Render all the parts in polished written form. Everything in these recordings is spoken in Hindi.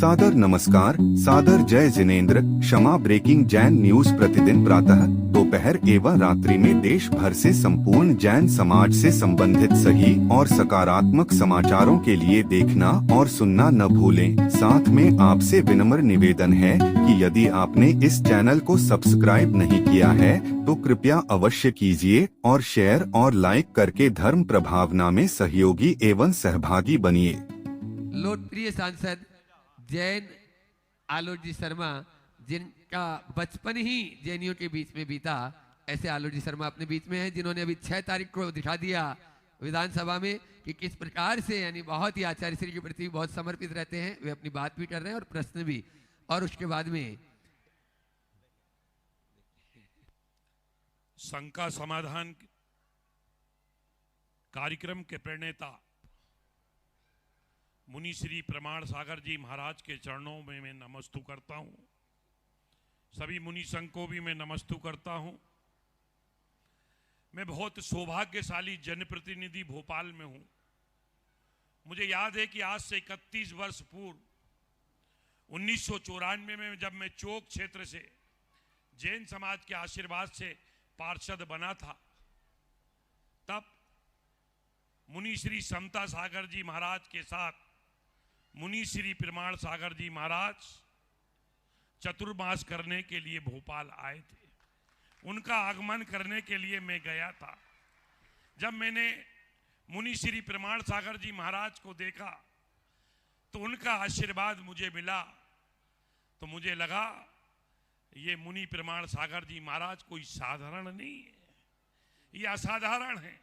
सादर नमस्कार, सादर जय जिनेंद्र। क्षमा ब्रेकिंग जैन न्यूज प्रतिदिन प्रातः, दोपहर एवं रात्रि में देश भर से संपूर्ण जैन समाज से संबंधित सही और सकारात्मक समाचारों के लिए देखना और सुनना न भूलें। साथ में आपसे विनम्र निवेदन है कि यदि आपने इस चैनल को सब्सक्राइब नहीं किया है तो कृपया अवश्य कीजिए और शेयर और लाइक करके धर्म प्रभावना में सहयोगी एवं सहभागी बनिए। लोकप्रिय सांसद जैन आलोक जी शर्मा, जिनका बचपन ही जैनियों के बीच में बीता, ऐसे आलोक जी शर्मा अपने बीच में हैं, जिन्होंने अभी 6 तारीख को दिखा दिया विधानसभा में कि किस प्रकार से, यानी बहुत ही आचार्य श्री के प्रति बहुत समर्पित रहते हैं। वे अपनी बात भी कर रहे हैं और प्रश्न भी। और उसके बाद में शंका समाधान कार्यक्रम के प्रणेता मुनि श्री प्रमाण सागर जी महाराज के चरणों में मैं नमस्तु करता हूं। सभी मुनि संघ को भी मैं नमस्तु करता हूं। मैं बहुत सौभाग्यशाली जनप्रतिनिधि भोपाल में हूं। मुझे याद है कि आज से 31 वर्ष पूर्व 1994 में जब मैं चौक क्षेत्र से जैन समाज के आशीर्वाद से पार्षद बना था, तब मुनि श्री समता सागर जी महाराज के साथ मुनि श्री प्रमाण सागर जी महाराज चतुर्मास करने के लिए भोपाल आए थे। उनका आगमन करने के लिए मैं गया था। जब मैंने मुनि श्री प्रमाण सागर जी महाराज को देखा तो उनका आशीर्वाद मुझे मिला, तो मुझे लगा ये मुनि प्रमाण सागर जी महाराज कोई साधारण नहीं है, ये असाधारण है।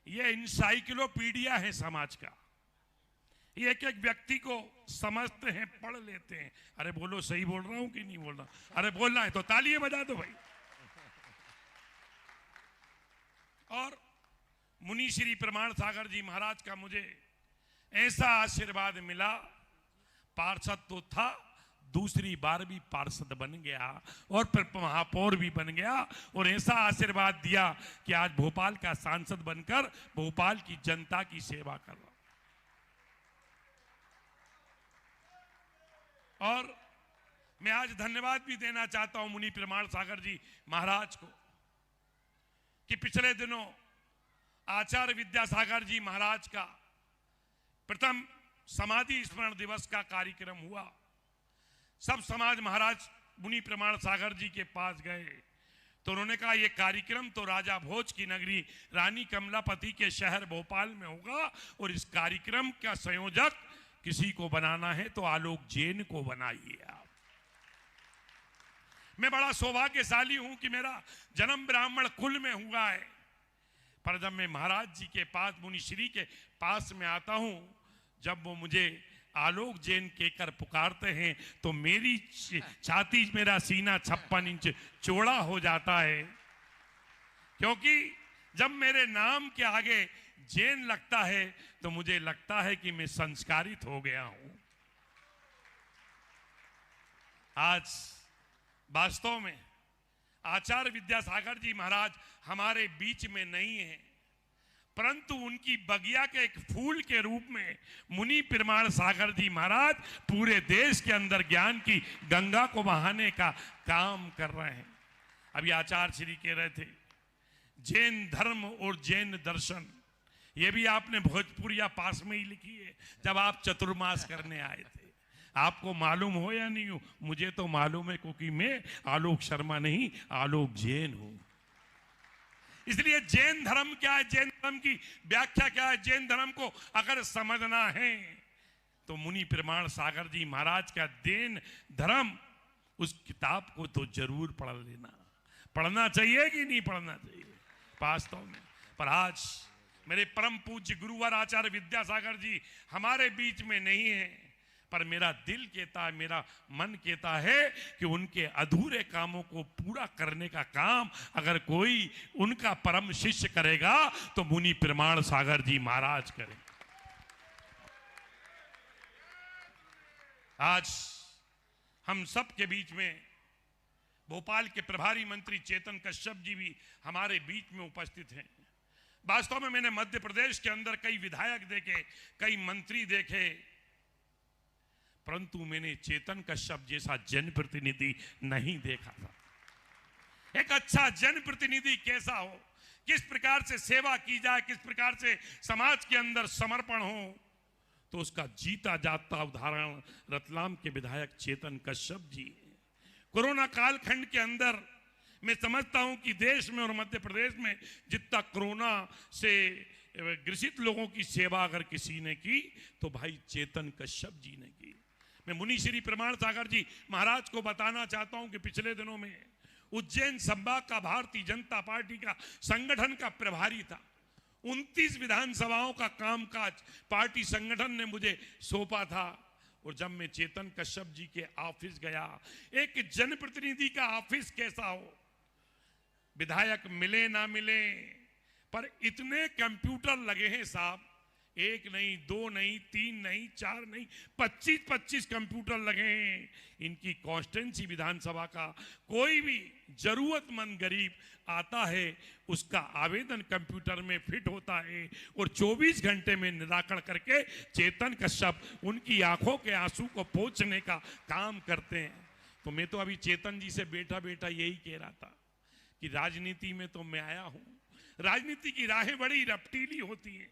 ये इंसाइक्लोपीडिया है समाज का। ये एक एक व्यक्ति को समझते हैं, पढ़ लेते हैं। अरे बोलो, सही बोल रहा हूं कि नहीं बोल रहा? अरे बोलना है तो तालियां बजा दो भाई। और मुनि श्री प्रमाण सागर जी महाराज का मुझे ऐसा आशीर्वाद मिला, पार्षद तो था, दूसरी बार भी पार्षद बन गया और फिर महापौर भी बन गया, और ऐसा आशीर्वाद दिया कि आज भोपाल का सांसद बनकर भोपाल की जनता की सेवा कर रहा। और मैं आज धन्यवाद भी देना चाहता हूं मुनि प्रमाण सागर जी महाराज को कि पिछले दिनों आचार्य विद्यासागर जी महाराज का प्रथम समाधि स्मरण दिवस का कार्यक्रम हुआ। सब समाज महाराज मुनि प्रमाण सागर जी के पास गए तो उन्होंने कहा यह कार्यक्रम तो राजा भोज की नगरी रानी कमलापति के शहर भोपाल में होगा, और इस कार्यक्रम का संयोजक किसी को बनाना है तो आलोक जैन को बनाइए आप। मैं बड़ा सौभाग्यशाली हूं कि मेरा जन्म ब्राह्मण कुल में हुआ है, पर जब मैं महाराज जी के पास, मुनि श्री के पास में आता हूं, जब वो मुझे आलोक जैन कहकर पुकारते हैं तो मेरी छाती, मेरा सीना 56 इंच चौड़ा हो जाता है, क्योंकि जब मेरे नाम के आगे जैन लगता है तो मुझे लगता है कि मैं संस्कारित हो गया हूं। आज वास्तव में आचार्य विद्यासागर जी महाराज हमारे बीच में नहीं है, परंतु उनकी बगिया के एक फूल के रूप में मुनि प्रमाण सागर जी महाराज पूरे देश के अंदर ज्ञान की गंगा को बहाने का काम कर रहे हैं। अभी आचार्य श्री कह रहे थे जैन धर्म और जैन दर्शन, ये भी आपने भोजपुरिया पास में ही लिखी है जब आप चतुर्मास करने आए थे। आपको मालूम हो या नहीं हो, मुझे तो मालूम है, क्योंकि मैं आलोक शर्मा नहीं, आलोक जैन हूं। इसलिए जैन धर्म क्या है, जैन धर्म की व्याख्या क्या है, जैन धर्म को अगर समझना है तो मुनि प्रमाण सागर जी महाराज का जैन धर्म, उस किताब को तो जरूर पढ़ लेना। पढ़ना चाहिए कि नहीं पढ़ना चाहिए वास्तव में? पर आज मेरे परम पूज्य गुरुवर आचार्य विद्यासागर जी हमारे बीच में नहीं है, पर मेरा दिल कहता है, मेरा मन कहता है कि उनके अधूरे कामों को पूरा करने का काम अगर कोई उनका परम शिष्य करेगा तो मुनि प्रमाण सागर जी महाराज करें। आज हम सब के बीच में भोपाल के प्रभारी मंत्री चेतन कश्यप जी भी हमारे बीच में उपस्थित हैं। वास्तव में मैंने मध्य प्रदेश के अंदर कई विधायक देखे, कई मंत्री देखे, परंतु मैंने चेतन कश्यप जैसा जनप्रतिनिधि नहीं देखा था। एक अच्छा जनप्रतिनिधि कैसा हो, किस प्रकार से सेवा की जाए, किस प्रकार से समाज के अंदर समर्पण हो, तो उसका जीता जाता उदाहरण रतलाम के विधायक चेतन कश्यप जी हैं। कोरोना कालखंड के अंदर मैं समझता हूं कि देश में और मध्य प्रदेश में जितना कोरोना से ग्रसित लोगों की सेवा अगर किसी ने की तो भाई चेतन कश्यप जी ने की। मैं मुनि श्री प्रमाण सागर जी महाराज को बताना चाहता हूं कि पिछले दिनों में उज्जैन संभाग का भारतीय जनता पार्टी का संगठन का प्रभारी था। 29 विधानसभाओं का कामकाज पार्टी संगठन ने मुझे सौंपा था, और जब मैं चेतन कश्यप जी के ऑफिस गया, एक जनप्रतिनिधि का ऑफिस कैसा हो, विधायक मिले ना मिले पर इतने कंप्यूटर लगे हैं साहब, एक नहीं, दो नहीं, तीन नहीं, चार नहीं, 25-25 कंप्यूटर लगे हैं। इनकी कॉन्स्टिट्यूंसी विधानसभा का कोई भी जरूरतमंद गरीब आता है, उसका आवेदन कंप्यूटर में फिट होता है और 24 घंटे में निराकरण करके चेतन कश्यप उनकी आंखों के आंसू को पोंछने का काम करते हैं। तो मैं तो अभी चेतन जी से बेटा बेटा यही कह रहा था कि राजनीति में तो मैं आया हूं, राजनीति की राहें बड़ी रफ्तीली होती हैं,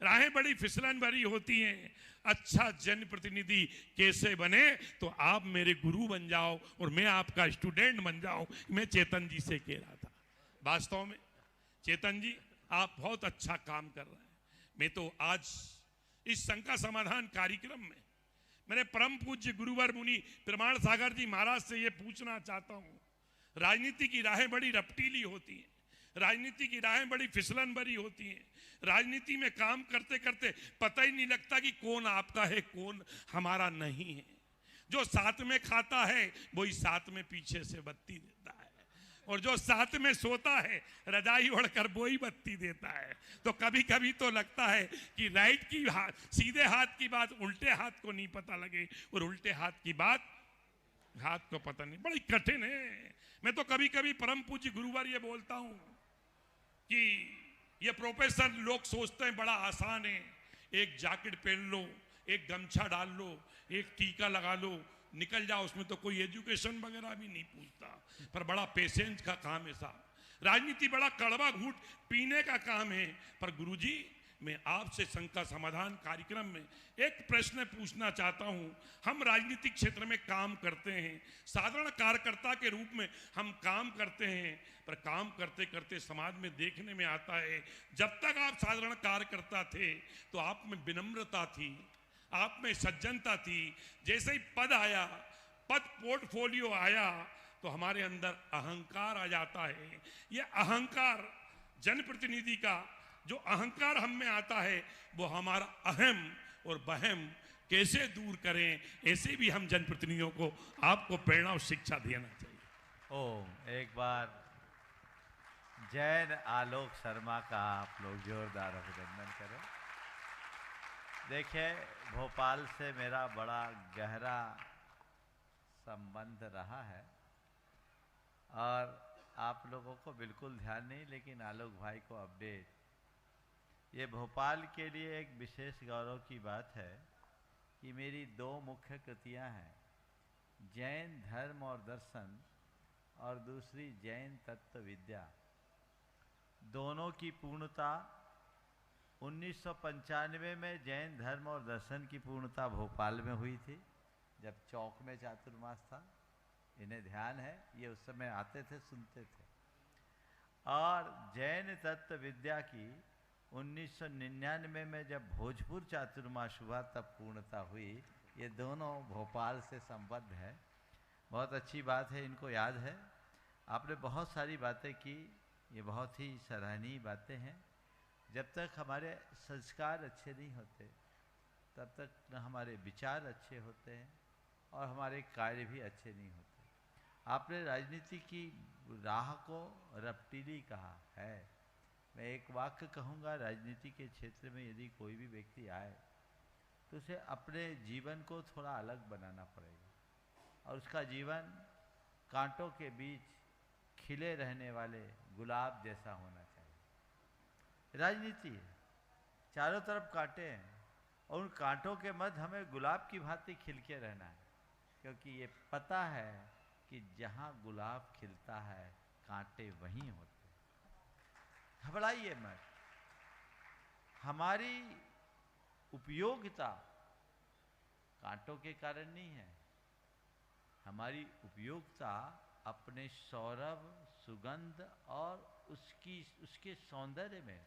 राहें बड़ी फिसलन भरी होती हैं। अच्छा जनप्रतिनिधि कैसे बने, तो आप मेरे गुरु बन जाओ और मैं आपका स्टूडेंट बन जाऊं, मैं चेतन जी से कह रहा था। वास्तव में चेतन जी आप बहुत अच्छा काम कर रहे हैं। मैं तो आज इस शंका समाधान कार्यक्रम में मैंने परम पूज्य गुरुवर मुनि प्रमाण सागर जी महाराज से यह पूछना चाहता हूं, राजनीति की राहें बड़ी रफ्तीली होती हैं, राजनीति की राहें बड़ी फिसलन भरी होती हैं, राजनीति में काम करते करते पता ही नहीं लगता कि कौन आपका है कौन हमारा नहीं है। जो साथ में खाता है वही साथ में पीछे से बत्ती देता है, और जो साथ में सोता है रजाई ओढ़कर वही बत्ती देता है। तो कभी कभी तो लगता है कि राइट की सीधे हाथ की बात उल्टे हाथ को नहीं पता लगे, और उल्टे हाथ की बात हाथ को पता नहीं। बड़ी कठिन है। मैं तो कभी कभी परम पूज्य गुरुवार ये बोलता हूं कि ये प्रोफेशन लोग सोचते हैं बड़ा आसान है, एक जैकेट पहन लो, एक गमछा डाल लो, एक टीका लगा लो, निकल जाओ, उसमें तो कोई एजुकेशन वगैरह भी नहीं पूछता, पर बड़ा पेशेंस का काम है साहब। राजनीति बड़ा कड़वा घूंट पीने का काम है। पर गुरुजी मैं आपसे शंका समाधान कार्यक्रम में एक प्रश्न पूछना चाहता हूं। हम राजनीतिक क्षेत्र में काम करते हैं, साधारण कार्यकर्ता के रूप में हम काम करते हैं, पर काम करते करते समाज में देखने में आता है, जब तक आप साधारण कार्यकर्ता थे तो आप में विनम्रता थी, आप में सज्जनता थी। जैसे ही पद आया, पद पोर्टफोलियो आया, तो हमारे अंदर अहंकार आ जाता है। यह अहंकार जनप्रतिनिधि का जो अहंकार हम में आता है, वो हमारा अहम और बहम कैसे दूर करें, ऐसे भी हम जनप्रतिनिधियों को आपको प्रेरणा और शिक्षा देना चाहिए। ओम एक बार जैन आलोक शर्मा का आप लोग जोरदार अभिनंदन करें। देखिए, भोपाल से मेरा बड़ा गहरा संबंध रहा है, और आप लोगों को बिल्कुल ध्यान नहीं, लेकिन आलोक भाई को अपडेट। ये भोपाल के लिए एक विशेष गौरव की बात है कि मेरी दो मुख्य कृतियां हैं, जैन धर्म और दर्शन और दूसरी जैन तत्व विद्या। दोनों की पूर्णता 1995 में जैन धर्म और दर्शन की पूर्णता भोपाल में हुई थी, जब चौक में चातुर्मास था। इन्हें ध्यान है, ये उस समय आते थे, सुनते थे। और जैन तत्व विद्या की 1999 में जब भोजपुर चातुर्मास हुआ तब पूर्णता हुई। ये दोनों भोपाल से संबद्ध है। बहुत अच्छी बात है, इनको याद है। आपने बहुत सारी बातें की, ये बहुत ही सराहनीय बातें हैं। जब तक हमारे संस्कार अच्छे नहीं होते तब तक न हमारे विचार अच्छे होते हैं और हमारे कार्य भी अच्छे नहीं होते। आपने राजनीति की राह को रफ्तीली कहा है। मैं एक वाक्य कहूँगा, राजनीति के क्षेत्र में यदि कोई भी व्यक्ति आए तो उसे अपने जीवन को थोड़ा अलग बनाना पड़ेगा, और उसका जीवन कांटों के बीच खिले रहने वाले गुलाब जैसा होना चाहिए। राजनीति है, चारों तरफ कांटे हैं, और उन कांटों के मध्य हमें गुलाब की भांति खिल के रहना है, क्योंकि ये पता है कि जहां गुलाब खिलता है कांटे वहीं होते हैं। घबराइए मत। हमारी उपयोगिता कांटों के कारण नहीं है, हमारी उपयोगिता अपने सौरभ, सुगंध और उसके सौंदर्य में।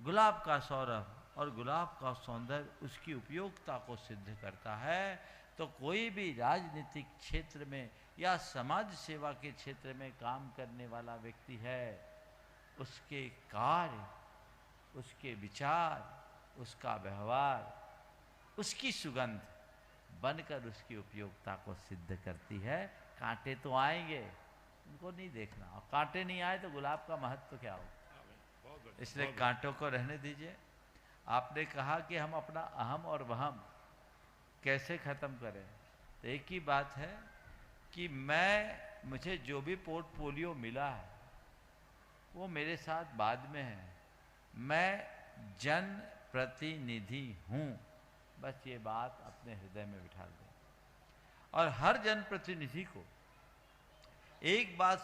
गुलाब का सौरभ और गुलाब का सौंदर्य उसकी उपयोगिता को सिद्ध करता है। तो कोई भी राजनीतिक क्षेत्र में या समाज सेवा के क्षेत्र में काम करने वाला व्यक्ति है, उसके कार्य, उसके विचार, उसका व्यवहार, उसकी सुगंध बनकर उसकी उपयोगिता को सिद्ध करती है। कांटे तो आएंगे, उनको नहीं देखना, और कांटे नहीं आए तो गुलाब का महत्व क्या हो। इसलिए कांटों को रहने दीजिए। आपने कहा कि हम अपना अहम और वहम कैसे खत्म करें, तो एक ही बात है कि मुझे जो भी पोर्टफोलियो मिला है वो मेरे साथ बाद में है। मैं जन प्रतिनिधि हूँ, बस ये बात अपने हृदय में बिठा दें। और हर जनप्रतिनिधि को एक बात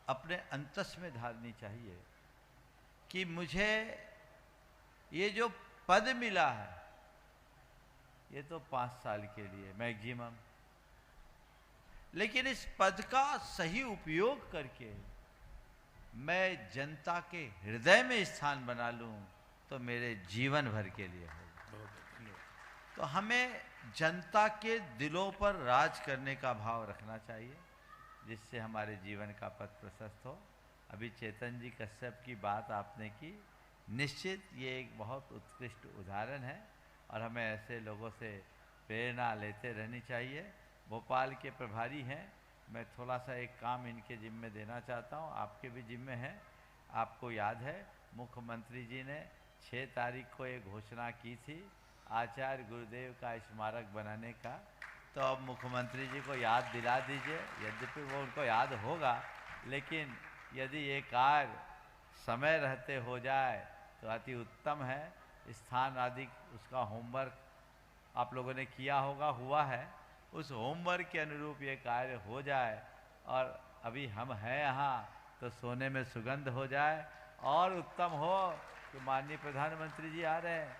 अपने अंतस में धारनी चाहिए कि मुझे ये जो पद मिला है ये तो 5 साल के लिए मैक्सिमम, लेकिन इस पद का सही उपयोग करके मैं जनता के हृदय में स्थान बना लूं तो मेरे जीवन भर के लिए होगा। तो हमें जनता के दिलों पर राज करने का भाव रखना चाहिए, जिससे हमारे जीवन का पथ प्रशस्त हो। अभी चेतन जी कश्यप की बात आपने की, निश्चित ये एक बहुत उत्कृष्ट उदाहरण है और हमें ऐसे लोगों से प्रेरणा लेते रहनी चाहिए। भोपाल के प्रभारी हैं, मैं थोड़ा सा एक काम इनके जिम्मे देना चाहता हूँ, आपके भी जिम्मे है। आपको याद है मुख्यमंत्री जी ने 6 तारीख को एक घोषणा की थी आचार्य गुरुदेव का स्मारक बनाने का, तो अब मुख्यमंत्री जी को याद दिला दीजिए। यद्यपि वो उनको याद होगा, लेकिन यदि ये कार्य समय रहते हो जाए तो अति उत्तम है। स्थान आदि उसका होमवर्क आप लोगों ने किया होगा, हुआ है, उस होमवर्क के अनुरूप ये कार्य हो जाए और अभी हम हैं यहाँ तो सोने में सुगंध हो जाए। और उत्तम हो कि माननीय प्रधानमंत्री जी आ रहे हैं,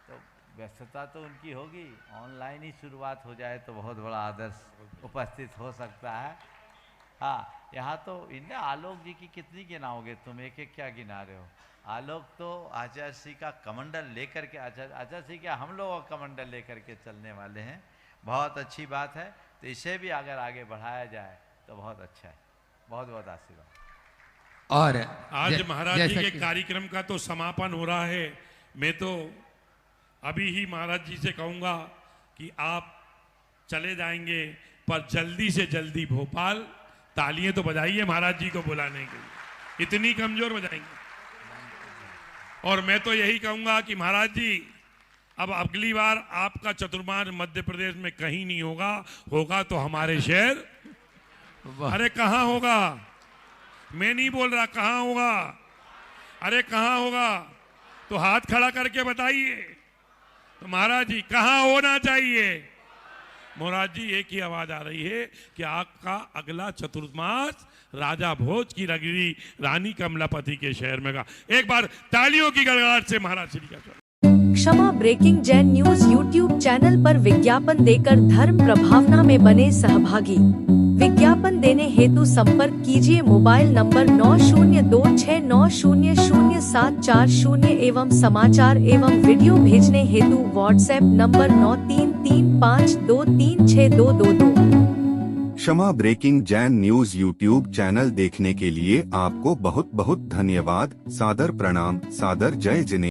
तो व्यस्तता तो उनकी होगी, ऑनलाइन ही शुरुआत हो जाए तो बहुत बड़ा आदर्श उपस्थित हो सकता है। हाँ, यहाँ तो इन्हें आलोक जी की कितनी गिनाओगे तुम, एक एक क्या गिना रहे हो। आलोक तो आचार्य श्री का कमंडल लेकर के, आचार्य श्री क्या हम लोगों का कमंडल लेकर के चलने वाले हैं। बहुत अच्छी बात है, तो इसे भी अगर आगे बढ़ाया जाए तो बहुत अच्छा है। बहुत बहुत आशीर्वाद। और आज महाराज जी के कार्यक्रम का तो समापन हो रहा है। मैं तो अभी ही महाराज जी से कहूंगा कि आप चले जाएंगे, पर जल्दी से जल्दी भोपाल, तालियां तो बजाइए महाराज जी को बुलाने के लिए, इतनी कमजोर बजाएंगे। और मैं तो यही कहूंगा कि महाराज जी अब अगली बार आपका चतुर्मास मध्य प्रदेश में कहीं नहीं होगा, होगा तो हमारे शहर। अरे कहाँ होगा, मैं नहीं बोल रहा, कहाँ होगा, अरे कहाँ होगा, तो हाथ खड़ा करके बताइए। तो महाराज जी कहाँ होना चाहिए। महाराज जी एक ही आवाज आ रही है कि आपका अगला चतुर्मास राजा भोज की नगरी रानी कमलापति के शहर में का। एक बार तालियों की गड़गड़ाहट से महाराज श्री का स्वागत। Kshama breaking Jain news YouTube channel पर विज्ञापन देकर धर्म प्रभावना में बने सहभागी। विज्ञापन देने हेतु संपर्क कीजिए मोबाइल नंबर 9026900740 एवं समाचार एवं वीडियो भेजने हेतु WhatsApp number 9335236222। Kshama breaking Jain news YouTube channel देखने के लिए आपको बहुत बहुत धन्यवाद। सादर प्रणाम, सादर जय जिनेंद्र।